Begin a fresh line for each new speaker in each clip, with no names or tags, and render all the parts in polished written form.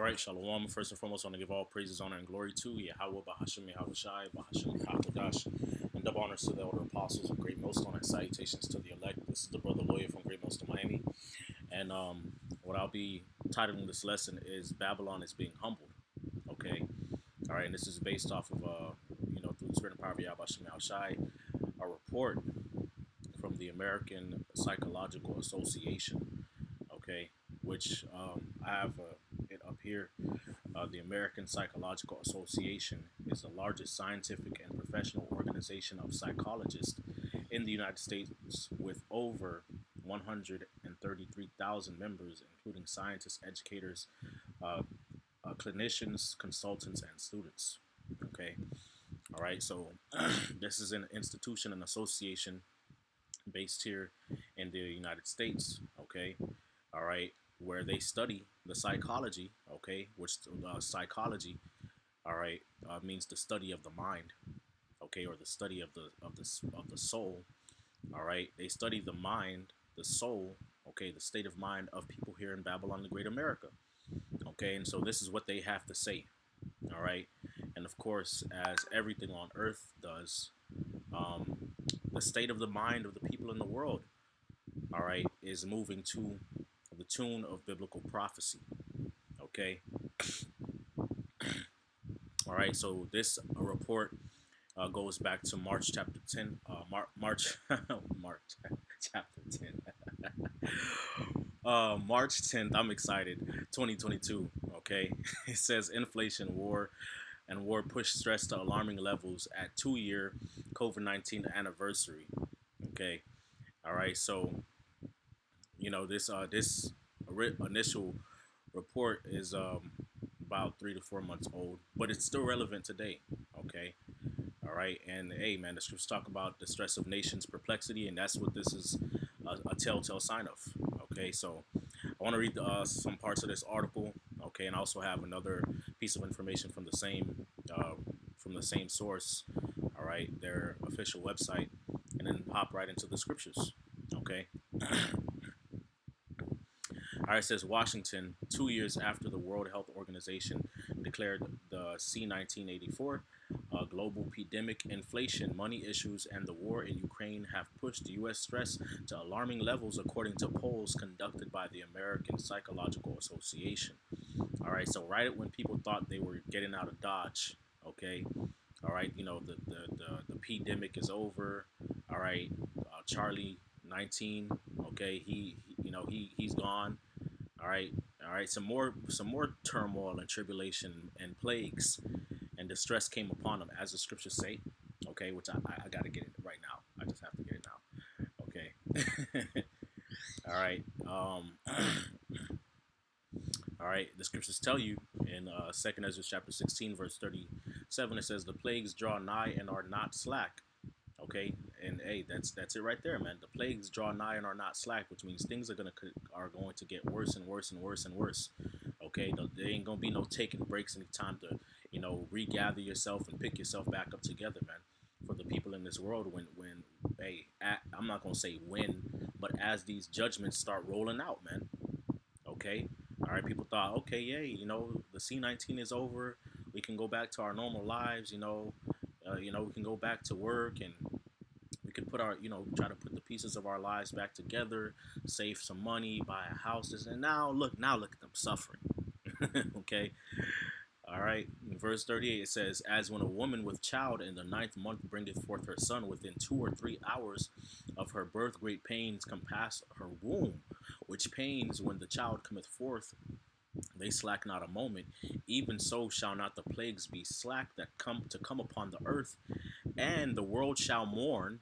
right, Shalom. First and foremost, I want to give all praises, honor, and glory to Yahweh, Bahashim, Yahushai, Bahashim, Hakodash, and double honors to the elder apostles of Great Millstone, and salutations to the elect. This is the brother lawyer from Great Millstone, Miami. And what I'll be titling this lesson is Babylon is being humbled. Okay. All right. And this is based off of, through the spirit and power of Yahweh, Bahashim, Yahushai, a report from the American Psychological Association. Okay. Which I have it up here. The American Psychological Association is the largest scientific and professional organization of psychologists in the United States with over 133,000 members, including scientists, educators, clinicians, consultants, and students. Okay. All right. So this is an institution, an association based here in the United States. Okay. All right, where they study the psychology, okay, which psychology, all right, means the study of the mind, okay, or the study of the soul, all right. They study the mind, the soul, okay, the state of mind of people here in Babylon, the Great America, okay, and so this is what they have to say, all right, and of course, as everything on earth does, the state of the mind of the people in the world, all right, is moving to the tune of biblical prophecy. Okay. All right. So this report goes back to March chapter 10. March chapter 10. March 10th. I'm excited. 2022. Okay. It says inflation, war push stress to alarming levels at 2-year COVID-19 anniversary. Okay. All right. So this initial report is about 3 to 4 months old, but it's still relevant today. Okay, all right, and hey, man, the scriptures talk about the stress of nations' perplexity, and that's what this is a telltale sign of. Okay, so I want to read some parts of this article. Okay, and I also have another piece of information from the same source. All right, their official website, and then hop right into the scriptures. Okay. All right, it says Washington, 2 years after the World Health Organization declared the C-1984 global pandemic, inflation, money issues, and the war in Ukraine have pushed U.S. stress to alarming levels, according to polls conducted by the American Psychological Association. All right, so right when people thought they were getting out of Dodge, okay, all right, the pandemic is over. All right, Charlie 19, okay, he's gone. All right. Some more turmoil and tribulation and plagues and distress came upon them, as the scriptures say. Okay, which I gotta get it right now. I just have to get it now. Okay. All right. All right. The scriptures tell you in Second Ezra chapter 16, verse 37. It says, "The plagues draw nigh and are not slack." Okay, and hey, that's it right there, man. The plagues draw nigh and are not slack, which means things are going to get worse and worse and worse and worse. Okay, there ain't gonna be no taking breaks, any time to regather yourself and pick yourself back up together, man. For the people in this world, I'm not gonna say when, but as these judgments start rolling out, man. Okay, all right. People thought, okay, yeah, the C-19 is over. We can go back to our normal lives. We can go back to work and we can try to put the pieces of our lives back together, save some money, buy a house. And now look at them suffering. Okay. All right. In verse 38, it says, "As when a woman with child in the ninth month bringeth forth her son, within 2 or 3 hours of her birth, great pains compass her womb, which pains when the child cometh forth, they slack not a moment. Even so shall not the plagues be slack that come upon the earth, and the world shall mourn,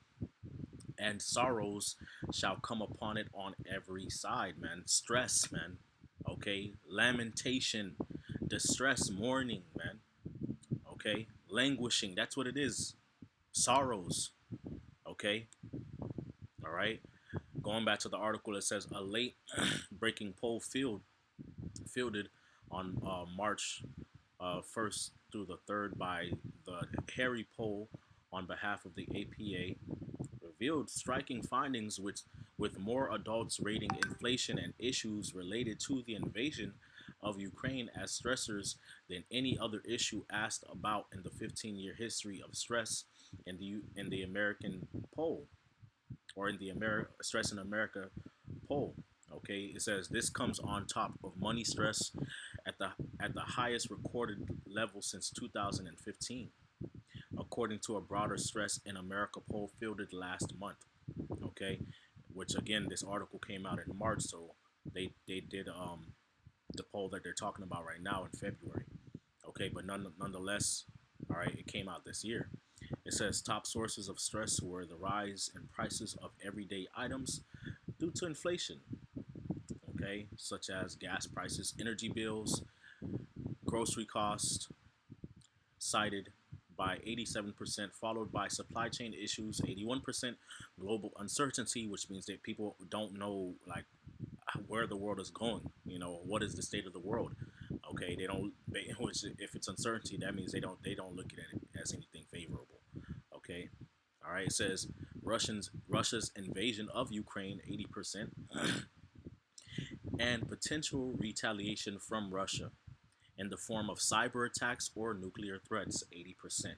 and sorrows shall come upon it on every side." Man, stress, man. Okay, lamentation, distress, mourning, man. Okay, languishing. That's what it is. Sorrows. Okay. All right. Going back to the article, it says a late breaking poll fielded on March 1st through the 3rd by the Harry poll on behalf of the APA revealed striking findings with more adults rating inflation and issues related to the invasion of Ukraine as stressors than any other issue asked about in the 15-year history of stress in the American poll, or in the stress in America poll. Okay, it says this comes on top of money stress at the highest recorded level since 2015, according to a broader stress in America poll fielded last month. Okay, which again, this article came out in March, so they did the poll that they're talking about right now in February. Okay, but nonetheless, all right, it came out this year. It says top sources of stress were the rise in prices of everyday items due to inflation, okay, such as gas prices, energy bills, grocery costs, cited by 87%, followed by supply chain issues, 81%, global uncertainty, which means that people don't know like where the world is going. You know, what is the state of the world? Okay, which if it's uncertainty, that means they don't look at it as anything favorable. Okay, all right. It says Russia's invasion of Ukraine, 80%, and potential retaliation from Russia in the form of cyber attacks or nuclear threats, 80%.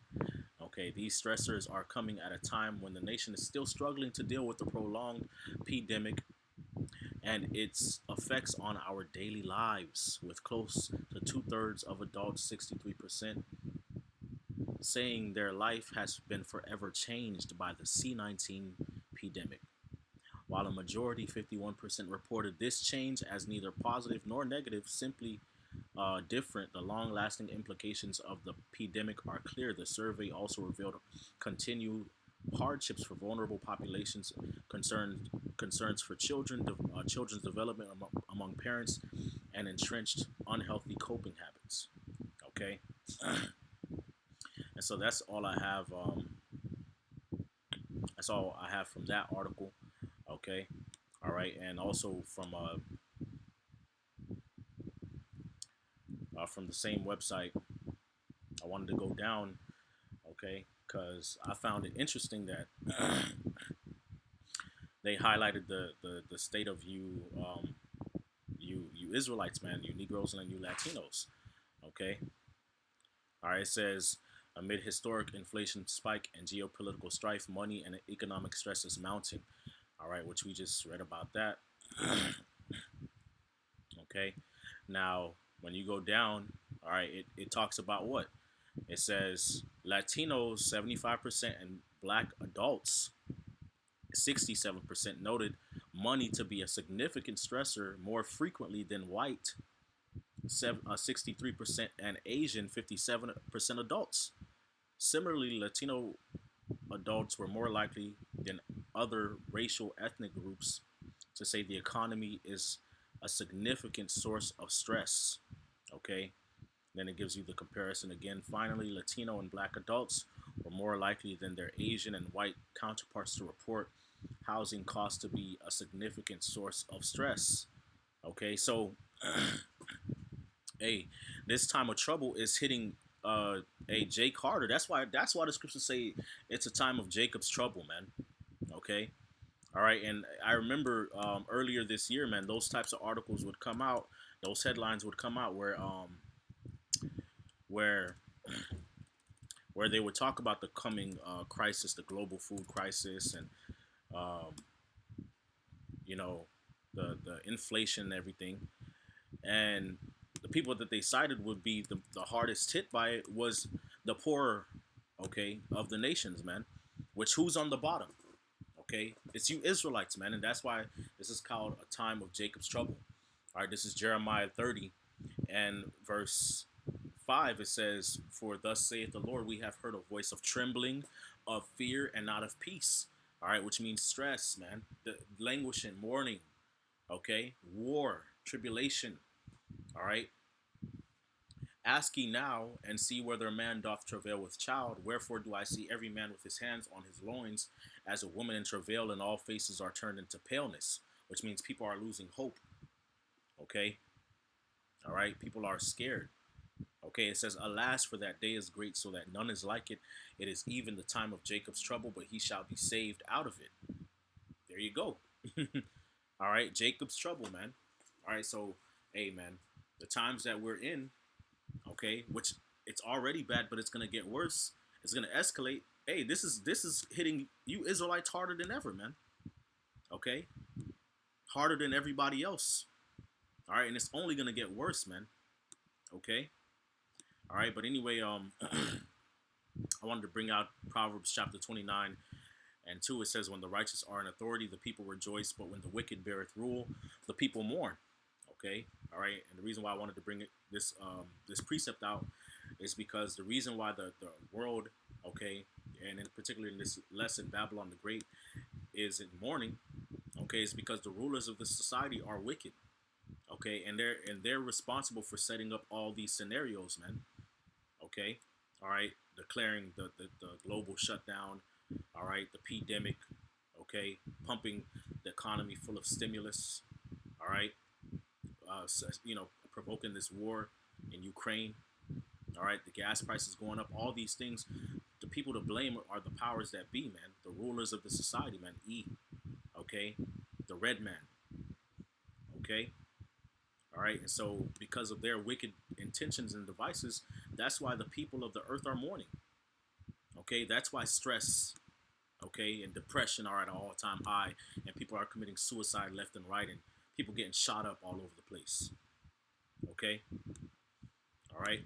Okay, these stressors are coming at a time when the nation is still struggling to deal with the prolonged pandemic and its effects on our daily lives, with close to two-thirds of adults, 63%, saying their life has been forever changed by the C-19 pandemic. While a majority, 51%, reported this change as neither positive nor negative, simply different, the long lasting implications of the pandemic are clear. The survey also revealed continued hardships for vulnerable populations, concerns for children's development among parents, and entrenched unhealthy coping habits. Okay, and so that's all I have. That's all I have from that article. Okay, all right, and also from the same website, I wanted to go down. Okay, because I found it interesting that they highlighted the state of you Israelites, man, you Negroes and you Latinos. Okay, all right. It says amid historic inflation spike and geopolitical strife, money and economic stress is mounting. All right, which we just read about that. Okay, now when you go down, all right, it talks about what it says: Latinos 75% and Black adults 67% noted money to be a significant stressor more frequently than white 63% and Asian 57% adults. Similarly, Latino adults were more likely than other racial ethnic groups to say the economy is a significant source of stress. Okay, then it gives you the comparison again. Finally, Latino and Black adults were more likely than their Asian and white counterparts to report housing costs to be a significant source of stress. Okay, so hey, this time of trouble is hitting Jake Carter. That's why the scriptures say it's a time of Jacob's trouble, man. Okay, all right, and I remember earlier this year, man, those types of articles would come out, those headlines would come out where where they would talk about the coming crisis, the global food crisis, and um, you know the inflation and everything. And the people that they cited would be the hardest hit by it was the poor, okay, of the nations, man. Which who's on the bottom? Okay, it's you Israelites, man, and that's why this is called a time of Jacob's trouble. All right, this is Jeremiah 30 and verse 5. It says, "For thus saith the Lord, we have heard a voice of trembling, of fear, and not of peace." All right, which means stress, man, the languishing, mourning, okay, war, tribulation. All right, ask ye now, and see whether a man doth travail with child. Wherefore do I see every man with his hands on his loins, as a woman in travail, and all faces are turned into paleness, which means people are losing hope. Okay, all right, people are scared. Okay, it says, "Alas, for that day is great, so that none is like it. It is even the time of Jacob's trouble, but he shall be saved out of it." There you go. All right, Jacob's trouble, man. All right, so hey, man, The times that we're in, okay, which it's already bad, but it's gonna get worse. It's gonna escalate. Hey, this is hitting you Israelites harder than ever, man. Okay, harder than everybody else. All right, and it's only gonna get worse, man. Okay, all right. But anyway, I wanted to bring out Proverbs chapter 29 and 2. It says, "When the righteous are in authority, the people rejoice, but when the wicked beareth rule, the people mourn." Okay, all right. And the reason why I wanted to bring this precept out is because the reason why the world, okay, and in particular in this lesson, Babylon the Great, is in mourning, okay, is because the rulers of the society are wicked, okay, and they're responsible for setting up all these scenarios, man. Okay, all right, declaring the global shutdown, all right, the pandemic, okay, pumping the economy full of stimulus, all right, provoking this war in Ukraine, all right, the gas prices going up, all these things. The people to blame are the powers that be, man, the rulers of the society, man. Okay, the red man, okay, all right. And so, because of their wicked intentions and devices, that's why the people of the earth are mourning. Okay, that's why stress, okay, and depression are at an all-time high, and people are committing suicide left and right, and people getting shot up all over the place. Okay, all right.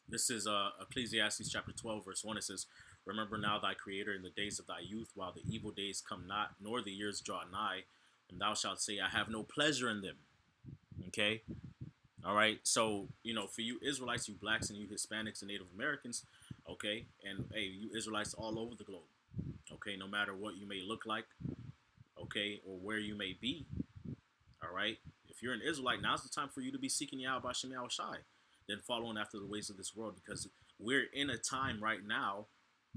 This is Ecclesiastes chapter 12, verse 1. It says, "Remember now thy Creator in the days of thy youth, while the evil days come not, nor the years draw nigh, and thou shalt say, I have no pleasure in them." Okay, all right. So, for you Israelites, you blacks, and you Hispanics and Native Americans, okay, and hey, you Israelites all over the globe, okay, no matter what you may look like, okay, or where you may be, all right. If you're an Israelite, now's the time for you to be seeking Yahweh Shem Yahweh Shai, then following after the ways of this world, because we're in a time right now,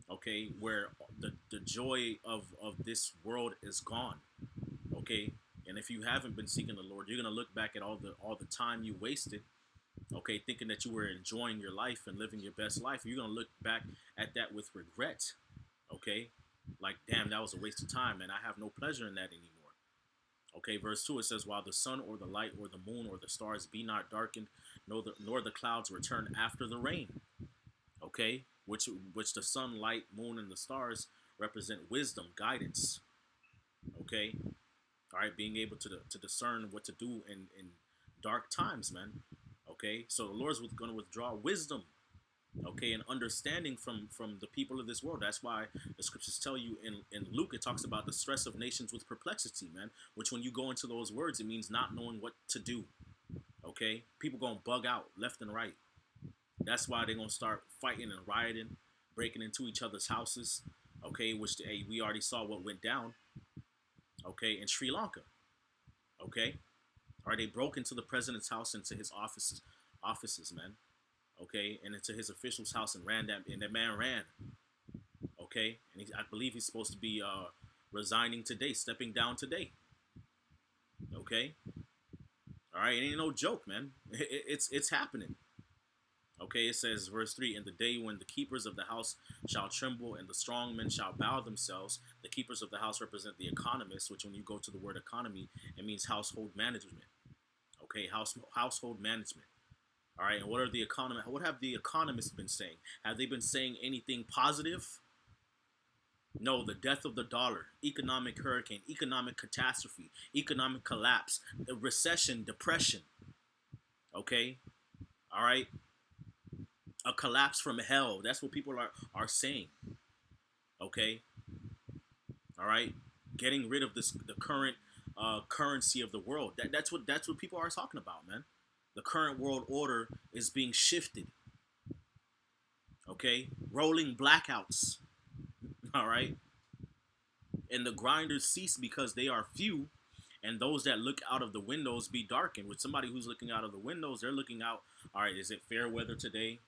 okay, where the joy of this world is gone, okay. And if you haven't been seeking the Lord, you're gonna look back at all the time you wasted, okay, thinking that you were enjoying your life and living your best life. You're gonna look back at that with regret, okay, like, damn, that was a waste of time, and I have no pleasure in that anymore. Okay, verse 2, it says, "While the sun or the light or the moon or the stars be not darkened, nor the clouds return after the rain." Okay, which the sun, light, moon, and the stars represent wisdom, guidance. Okay, all right, being able to discern what to do in dark times, man. Okay, so the Lord's going to withdraw wisdom, okay, and understanding from the people of this world. That's why the scriptures tell you in Luke, it talks about the stress of nations with perplexity, man, which when you go into those words, it means not knowing what to do. Okay, people gonna bug out left and right. That's why they're gonna start fighting and rioting, breaking into each other's houses, okay, which we already saw what went down, okay, in Sri Lanka. Okay, all right, they broke into the president's house, into his offices, man, okay, and into his official's house, and ran that, and that man ran, okay, and I believe he's supposed to be resigning today, stepping down today, okay, all right, it ain't no joke, man. It's happening. Okay, it says, verse 3, "In the day when the keepers of the house shall tremble and the strong men shall bow themselves." The keepers of the house represent the economists, which when you go to the word economy, it means household management. Okay, household management. All right, and what have the economists been saying? Have they been saying anything positive? No, the death of the dollar, economic hurricane, economic catastrophe, economic collapse, recession, depression. Okay, all right, a collapse from hell. That's what people are saying. Okay, all right, getting rid of the current currency of the world. That's what people are talking about, man. The current world order is being shifted. Okay, rolling blackouts. All right, and the grinders cease because they are few, and those that look out of the windows be darkened. With somebody who's looking out of the windows, they're looking out. All right, is it fair weather today?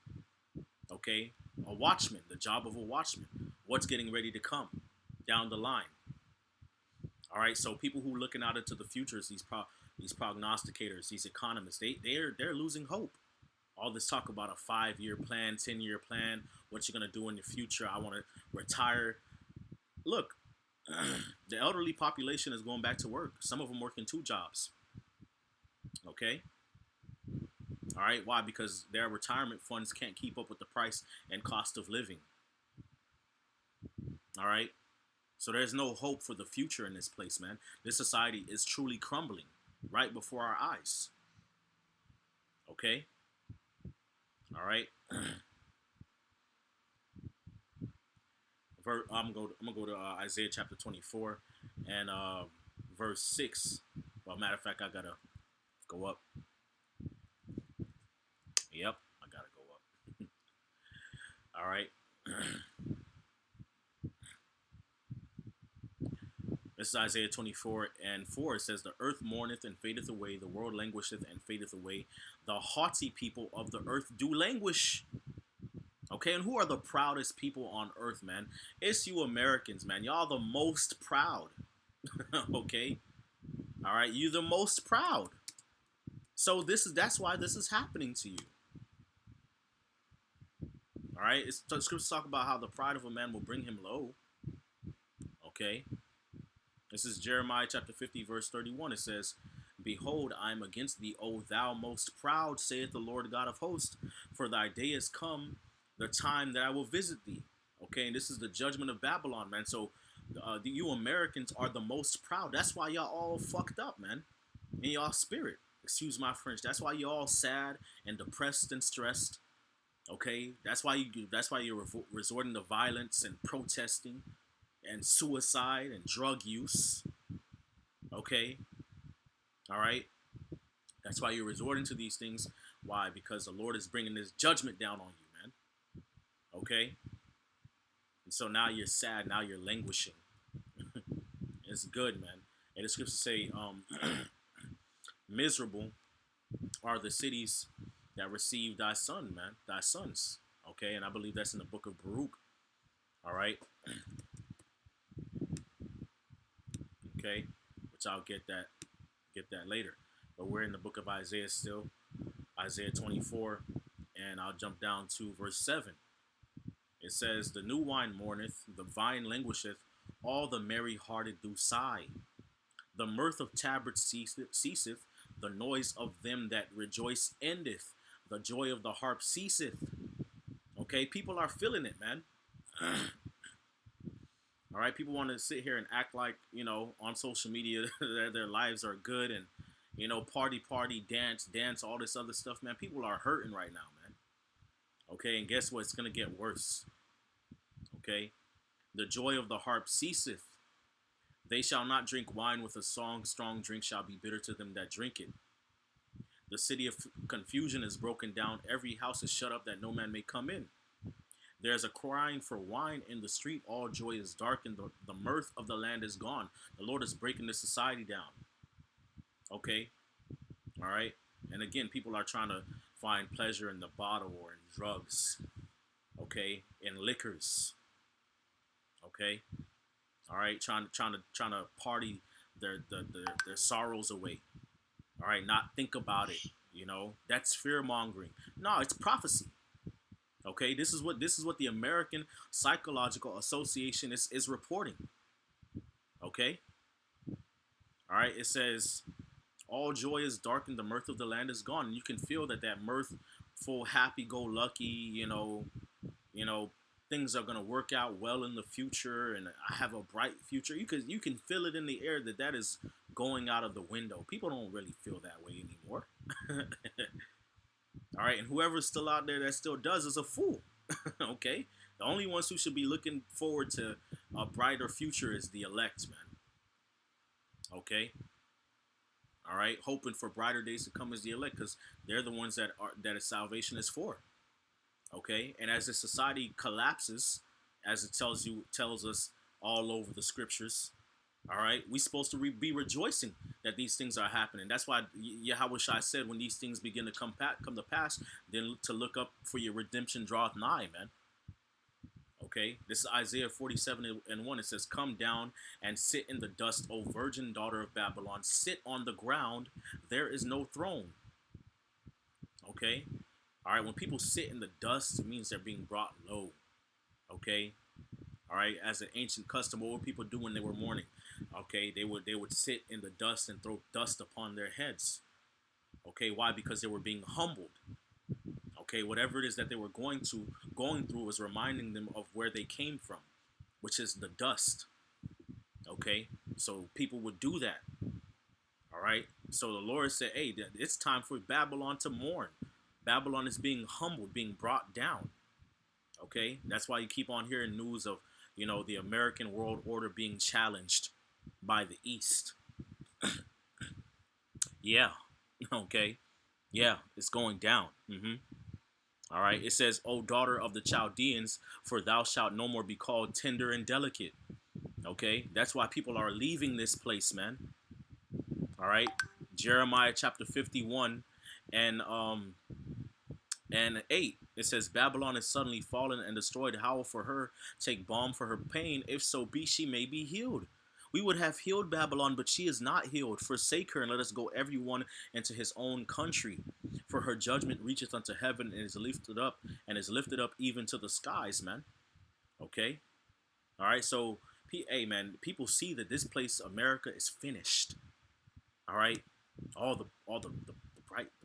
Okay, a watchman, the job of a watchman. What's getting ready to come down the line? All right, so people who are looking out into the futures, these prognosticators, these economists, they're losing hope. All this talk about a 5-year plan, 10-year plan, what you're gonna do in the future. I want to retire. Look, the elderly population is going back to work. Some of them working 2 jobs. Okay, All right, why? Because their retirement funds can't keep up with the price and cost of living. All right, so there's no hope for the future in this place, man. This society is truly crumbling right before our eyes. Okay, all right. I'm gonna go to Isaiah chapter 24 and verse 6. Well, matter of fact, I gotta go up. Yep, I gotta go up. All right. This is Isaiah 24 and 4. It says, "The earth mourneth and fadeth away, the world languisheth and fadeth away. The haughty people of the earth do languish." Okay, and who are the proudest people on earth, man? It's you Americans, man. Y'all the most proud. Okay? All right, you the most proud. So that's why this is happening to you. All right, it's the scriptures talk about how the pride of a man will bring him low. Okay, this is Jeremiah chapter 50, verse 31. It says, "Behold, I am against thee, O thou most proud, saith the Lord God of hosts, for thy day is come, the time that I will visit thee." Okay, and this is the judgment of Babylon, man. So you Americans are the most proud. That's why y'all all fucked up, man, in y'all spirit. Excuse my French. That's why you're all sad and depressed and stressed. Okay, that's why you're resorting to violence and protesting and suicide and drug use. Okay, all right. That's why you're resorting to these things. Why? Because the Lord is bringing this judgment down on you, man. Okay, and so now you're sad. Now you're languishing. It's good, man. And the scriptures say, "Miserable are the cities that receive thy son, man, thy sons." Okay, and I believe that's in the book of Baruch. All right, okay, which I'll get that later. But we're in the book of Isaiah still, Isaiah 24, and I'll jump down to verse 7. It says, "The new wine mourneth, the vine languisheth, all the merry hearted do sigh. The mirth of tabrets ceaseth, the noise of them that rejoice endeth, the joy of the harp ceaseth." Okay, people are feeling it, man. All right, people want to sit here and act like, on social media their lives are good and, party, dance, all this other stuff, man. People are hurting right now, man. Okay, and guess what? It's gonna get worse. Okay, the joy of the harp ceaseth. They shall not drink wine with a song. Strong drink shall be bitter to them that drink it. The city of confusion is broken down. Every house is shut up that no man may come in. There is a crying for wine in the street. All joy is darkened. The mirth of the land is gone. The Lord is breaking this society down. Okay? All right? And again, people are trying to find pleasure in the bottle or in drugs. Okay? In liquors. Okay? All right? Trying to party their sorrows away. All right? Not think about it. That's fear mongering. No, it's prophecy. Okay, this is what the American Psychological Association is reporting. Okay, all right. It says all joy is darkened, the mirth of the land is gone, and you can feel that mirthful, happy-go-lucky, things are gonna work out well in the future, and I have a bright future. You can feel it in the air that is going out of the window. People don't really feel that way anymore. All right, and whoever's still out there that still does is a fool. Okay, the only ones who should be looking forward to a brighter future is the elect, man. Okay, all right, hoping for brighter days to come is the elect because they're the ones that salvation is for. Okay, and as the society collapses, as it tells us all over the scriptures, all right, we supposed to be rejoicing that these things are happening. That's why Yahweh Shai said, when these things begin to come to pass, then to look up for your redemption draweth nigh, man. Okay, this is Isaiah 47 and 1. It says, "Come down and sit in the dust, O virgin daughter of Babylon. Sit on the ground. There is no throne." Okay, all right. When people sit in the dust, it means they're being brought low. Okay, all right. As an ancient custom, what would people do when they were mourning? Okay, they would sit in the dust and throw dust upon their heads. Okay, why? Because they were being humbled. Okay, whatever it is that they were going through was reminding them of where they came from, which is the dust. Okay, so people would do that. All right, so the Lord said, "Hey, it's time for Babylon to mourn. Babylon is being humbled, being brought down." Okay, that's why you keep on hearing news of the American world order being challenged by the East. Yeah, okay, yeah, it's going down. All right, it says, "O daughter of the Chaldeans, for thou shalt no more be called tender and delicate." Okay, that's why people are leaving this place, man. All right, Jeremiah chapter 51 and 8, it says, "Babylon is suddenly fallen and destroyed. Howl for her, take balm for her pain, if so be she may be healed. We would have healed Babylon, but she is not healed. Forsake her, and let us go everyone into his own country. For her judgment reacheth unto heaven, and is lifted up even to the skies," man. Okay? All right, so hey man, people see that this place, America, is finished. All right, all the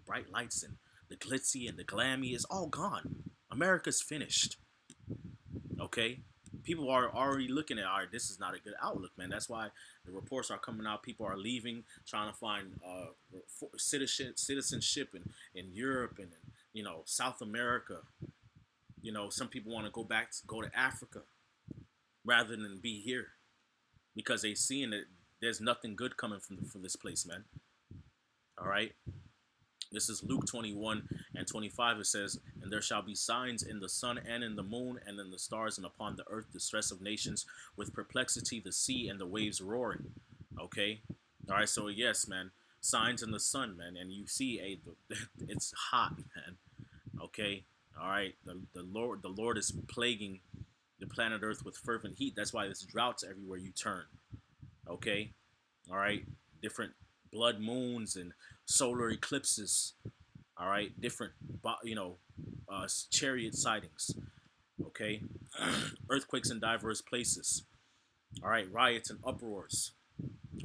bright lights and the glitzy and the glammy is all gone. America's finished. Okay, people are already looking at, all right, this is not a good outlook, man. That's why the reports are coming out. People are leaving, trying to find citizenship in Europe and South America. Some people want to go to Africa rather than be here because they seeing that there's nothing good coming from this place, man. All right. This is Luke 21 and 25. It says, "And there shall be signs in the sun and in the moon and in the stars, and upon the earth distress of nations, with perplexity the sea and the waves roaring." Okay. All right. So yes, man, signs in the sun, man, and you see, it's hot, man. Okay. All right. The Lord is plaguing the planet Earth with fervent heat. That's why there's droughts everywhere you turn. Okay. All right. Different blood moons and solar eclipses. All right. Different, chariot sightings. Okay. Earthquakes in diverse places. All right. Riots and uproars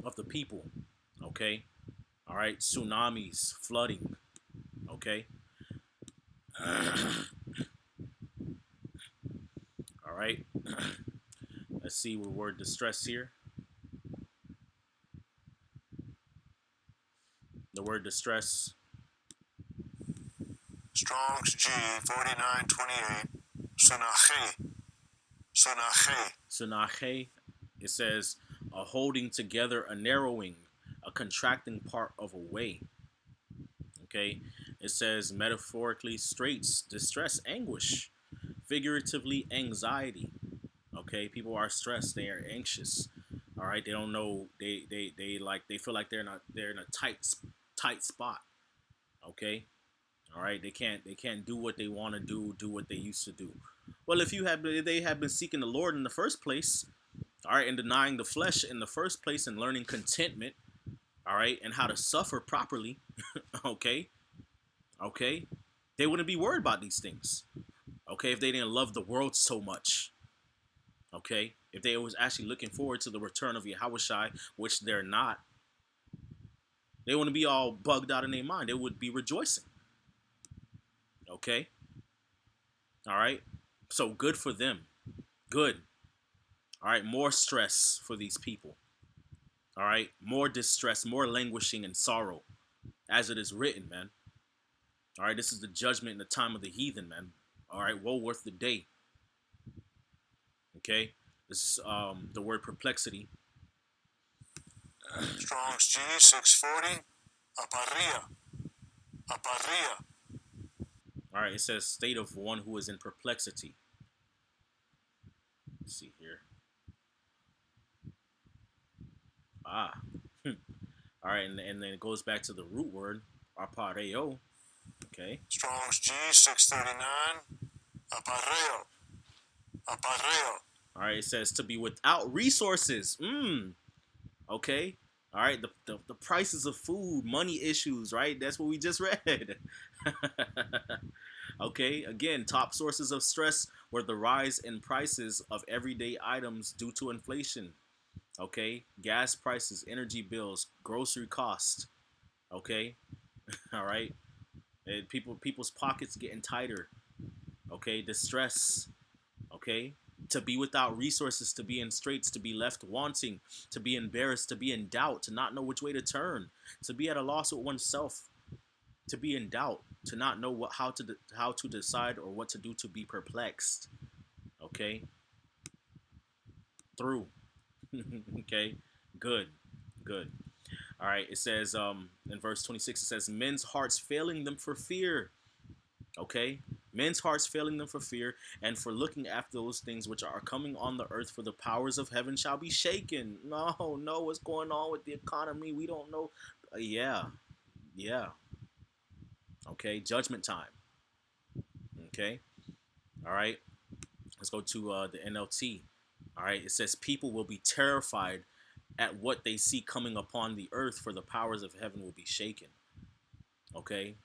of the people. Okay. All right. Tsunamis, flooding. Okay. All right. Let's see what word distress here. The word distress.
Strong's G 4928. Sunache. Sunache.
Sunache. It says a holding together, a narrowing, a contracting part of a way. Okay. It says metaphorically straits, distress, anguish. Figuratively, anxiety. Okay. People are stressed. They are anxious. All right. They don't know. They feel like they're in a tight spot. Okay. All right. They can't do what they want to do what they used to do. Well, if they have been seeking the Lord in the first place, all right, and denying the flesh in the first place and learning contentment, all right, and how to suffer properly, okay, okay, they wouldn't be worried about these things, okay, if they didn't love the world so much, okay, if they was actually looking forward to the return of Yahushai, which they're not, they wouldn't be all bugged out in their mind. They would be rejoicing, okay, all right, so good for them, good, all right, more stress for these people, all right, more distress, more languishing and sorrow, as it is written, man. All right, this is the judgment in the time of the heathen, man. All right, woe worth the day. Okay, this is the word perplexity.
Strong's G 640. Aparia. Aparia.
All right, it says state of one who is in perplexity. Let's see here. Ah, all right, and then it goes back to the root word apareo. Okay.
Strong's G 639. Apareo. Apareo.
All right, it says to be without resources. Okay. All right, the prices of food, money issues, right? That's what we just read. Okay, again, top sources of stress were the rise in prices of everyday items due to inflation. Okay, gas prices, energy bills, grocery costs. Okay, All right, and people's pockets getting tighter. Okay, distress. Okay, to be without resources, to be in straits, to be left wanting, to be embarrassed, to be in doubt, to not know which way to turn, to be at a loss with oneself, to be in doubt, to not know how to decide or what to do, to be perplexed. Okay, through. Okay, good, good. All right, it says in verse 26, it says men's hearts failing them for fear. Okay, men's hearts failing them for fear and for looking after those things which are coming on the earth, for the powers of heaven shall be shaken. No, no, what's going on with the economy? We don't know. Yeah, yeah. Okay, judgment time. Okay, all right. Let's go to the NLT. All right, it says people will be terrified at what they see coming upon the earth, for the powers of heaven will be shaken. Okay,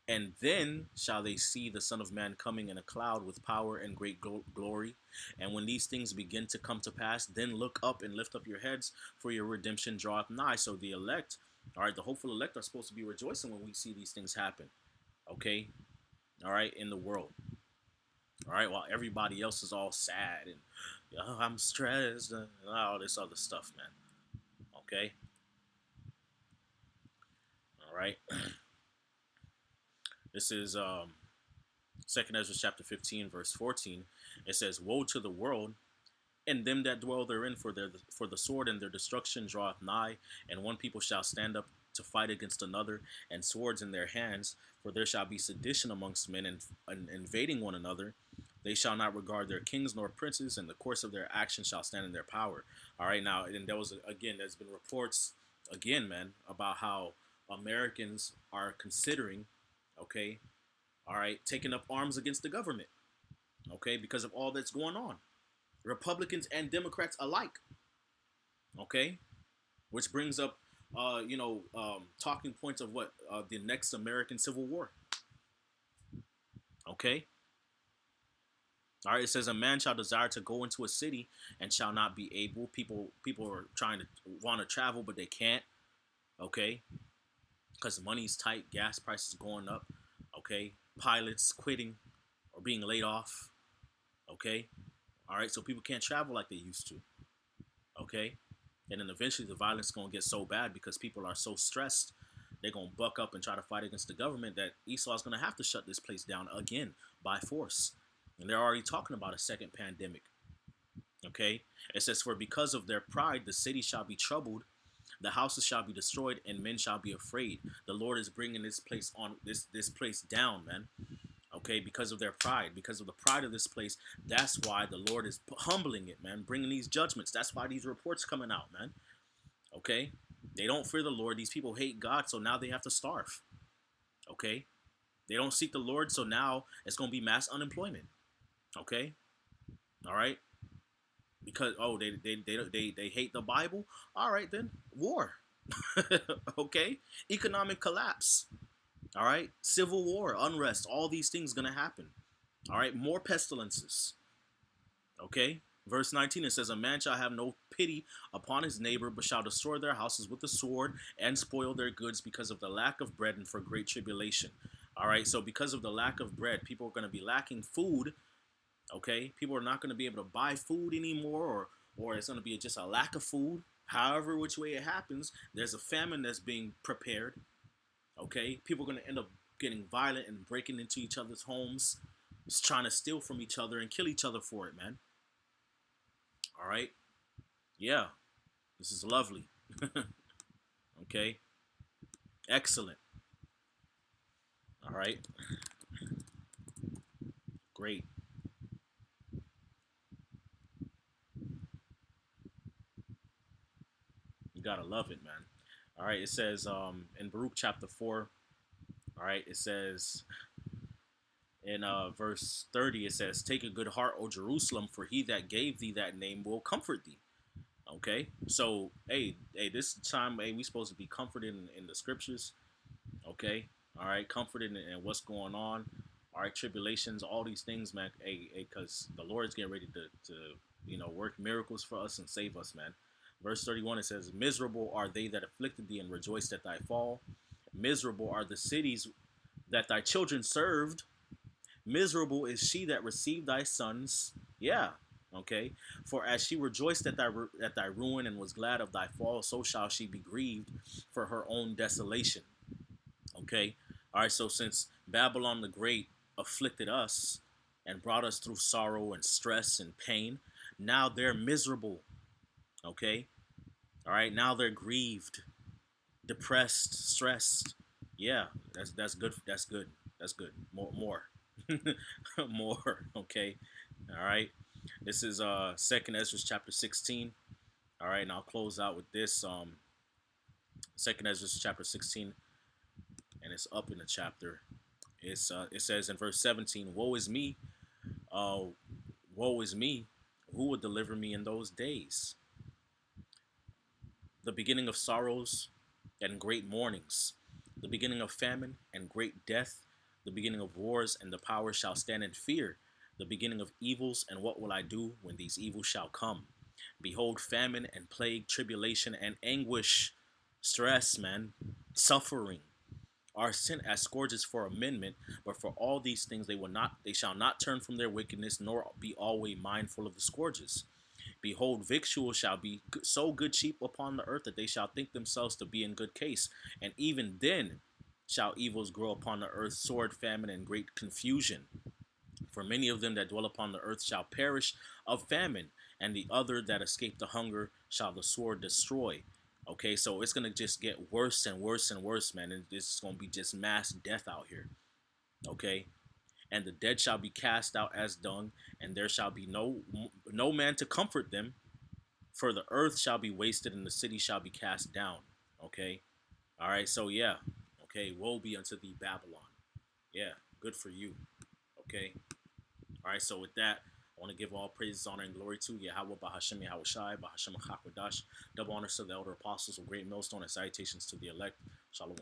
and then shall they see the Son of Man coming in a cloud with power and great glory. And when these things begin to come to pass, then look up and lift up your heads, for your redemption draweth nigh. So the elect, all right, the hopeful elect are supposed to be rejoicing when we see these things happen. Okay, all right, in the world. All right, while everybody else is all sad and oh, I'm stressed and all this other stuff, man. Okay, all right. This is Second Ezra chapter 15, verse 14. It says, "Woe to the world and them that dwell therein, for the sword and their destruction draweth nigh, and one people shall stand up to fight against another, and swords in their hands. For there shall be sedition amongst men, and invading one another. They shall not regard their kings nor princes, and the course of their action shall stand in their power." All right, now, and there was again, there's been reports again, man, about how Americans are considering, okay, all right, taking up arms against the government, okay, because of all that's going on. Republicans and Democrats alike. Okay, which brings up, talking points of what the next American Civil War. Okay, all right. It says a man shall desire to go into a city and shall not be able. People are trying to want to travel, but they can't. Okay, because money's tight, gas prices going up. Okay, pilots quitting or being laid off. Okay, all right. So people can't travel like they used to. Okay, and then eventually the violence is going to get so bad because people are so stressed, they're going to buck up and try to fight against the government, that Esau is going to have to shut this place down again by force. And they're already talking about a second pandemic. Okay, it says, "For because of their pride the city shall be troubled, the houses shall be destroyed, and men shall be afraid." The Lord is bringing this place down, man. Okay, because of their pride, because of the pride of this place. That's why the Lord is humbling it, man, bringing these judgments. That's why these reports coming out, man. Okay, they don't fear the Lord. These people hate God, so now they have to starve. Okay, they don't seek the Lord, so now it's going to be mass unemployment. Okay, all right, because they hate the Bible. All right, then war. Okay, economic collapse. All right, civil war, unrest, all these things gonna happen. All right, more pestilences. Okay, verse 19, it says, "A man shall have no pity upon his neighbor, but shall destroy their houses with the sword and spoil their goods because of the lack of bread and for great tribulation." All right, so because of the lack of bread, people are going to be lacking food. Okay, people are not going to be able to buy food anymore, or it's going to be just a lack of food. However, which way it happens, there's a famine that's being prepared. Okay, people are going to end up getting violent and breaking into each other's homes, just trying to steal from each other and kill each other for it, man. All right, yeah, this is lovely. Okay, excellent. All right, great. You gotta love it, man. All right, it says in Baruch chapter 4. All right, it says in verse 30, it says, "Take a good heart, O Jerusalem, for he that gave thee that name will comfort thee." Okay, so hey, this time, hey, we supposed to be comforted in the scriptures. Okay, all right, comforted in what's going on. All right, tribulations, all these things, man. Hey, because the Lord's getting ready to work miracles for us and save us, man. Verse 31, it says, "Miserable are they that afflicted thee and rejoiced at thy fall. Miserable are the cities that thy children served. Miserable is she that received thy sons. Yeah. Okay. For as she rejoiced at thy ruin and was glad of thy fall, so shall she be grieved for her own desolation. Okay. All right. So since Babylon the Great afflicted us and brought us through sorrow and stress and pain, now they're miserable. Okay. All right. Now they're grieved, depressed, stressed. Yeah. That's good. That's good. That's good. More. More. Okay. All right. This is Second Ezra chapter 16. All right. And I'll close out with this. Second Ezra chapter 16, and it's up in the chapter. It says in verse 17, "Woe is me, uh, woe is me, who will deliver me in those days? The beginning of sorrows and great mournings, the beginning of famine and great death, the beginning of wars, and the powers shall stand in fear, the beginning of evils, and what will I do when these evils shall come? Behold, famine and plague, tribulation and anguish, stress, man, suffering, are sent as scourges for amendment, but for all these things they shall not turn from their wickedness, nor be always mindful of the scourges. Behold, victuals shall be so good cheap upon the earth that they shall think themselves to be in good case. And even then shall evils grow upon the earth, sword, famine, and great confusion. For many of them that dwell upon the earth shall perish of famine, and the other that escape the hunger shall the sword destroy." Okay, so it's gonna just get worse and worse and worse, man. And it's gonna be just mass death out here. Okay, and the dead shall be cast out as dung, and there shall be no man to comfort them, for the earth shall be wasted and the city shall be cast down. Okay. All right. So yeah. Okay. Woe be unto thee, Babylon. Yeah. Good for you. Okay. All right. So with that, I want to give all praises, honor, and glory to Yahweh, Bahashem, Yahweh Shai, Bahashem, Chakwadash. Double honors to the elder apostles of Great Millstone, and salutations to the elect. Shalom.